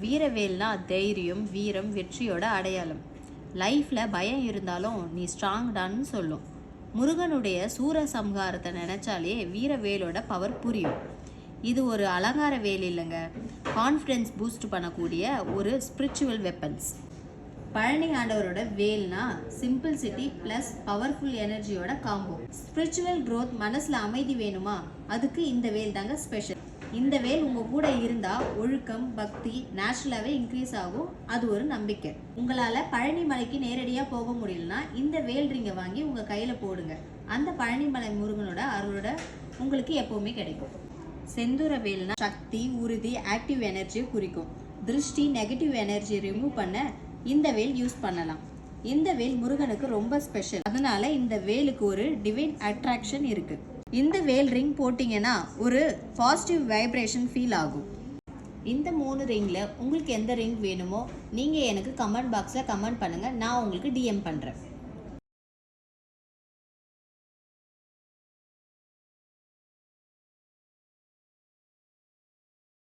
வீரவேல்னா தைரியம், வீரம், வெற்றியோட அடையாளம். லைஃப்பில் பயம் இருந்தாலும் நீ ஸ்ட்ராங்டான்னு சொல்லும். முருகனுடைய சூரசம்ஹாரத்தை நினச்சாலே வீரவேலோட பவர் புரியும். இது ஒரு அலங்கார வேல் இல்லைங்க, கான்ஃபிடென்ஸ் பூஸ்ட் பண்ணக்கூடிய ஒரு ஸ்பிரிச்சுவல் வெப்பன்ஸ். பழனி ஆண்டவரோட வேல்னா சிம்பிள்சிட்டி ப்ளஸ் பவர்ஃபுல் எனர்ஜியோட காம்போ. ஸ்பிரிச்சுவல் க்ரோத், மனசில் அமைதி வேணுமா, அதுக்கு இந்த வேல் தாங்க ஸ்பெஷல். இந்த வேல் உங்கள் கூட இருந்தால் ஒழுக்கம், பக்தி நேச்சுரலாகவே இன்க்ரீஸ் ஆகும். அது ஒரு நம்பிக்கை. உங்களால் பழனி மலைக்கு நேரடியாக போக முடியலன்னா இந்த வேல் ரிங்கை வாங்கி உங்கள் கையில் போடுங்க. அந்த பழனிமலை முருகனோட அருளோட உங்களுக்கு எப்போவுமே கிடைக்கும். செந்தூர வேல்னா சக்தி, உறுதி, ஆக்டிவ் எனர்ஜியை குறிக்கும். திருஷ்டி, நெகட்டிவ் எனர்ஜி ரிமூவ் பண்ண இந்த வேல் யூஸ் பண்ணலாம். இந்த வேல் முருகனுக்கு ரொம்ப ஸ்பெஷல். அதனால இந்த வேலுக்கு ஒரு டிவைன் அட்ராக்ஷன் இருக்கு. இந்த வேல் ரிங் போட்டிங்கன்னா ஒரு பாசிட்டிவ் வைப்ரேஷன் ஃபீல் ஆகும். இந்த 3 ரிங்கில் உங்களுக்கு எந்த ரிங் வேணுமோ நீங்கள் எனக்கு கமெண்ட் பாக்ஸில் கமெண்ட் பண்ணுங்கள். நான் உங்களுக்கு டிஎம் பண்ணுறேன்.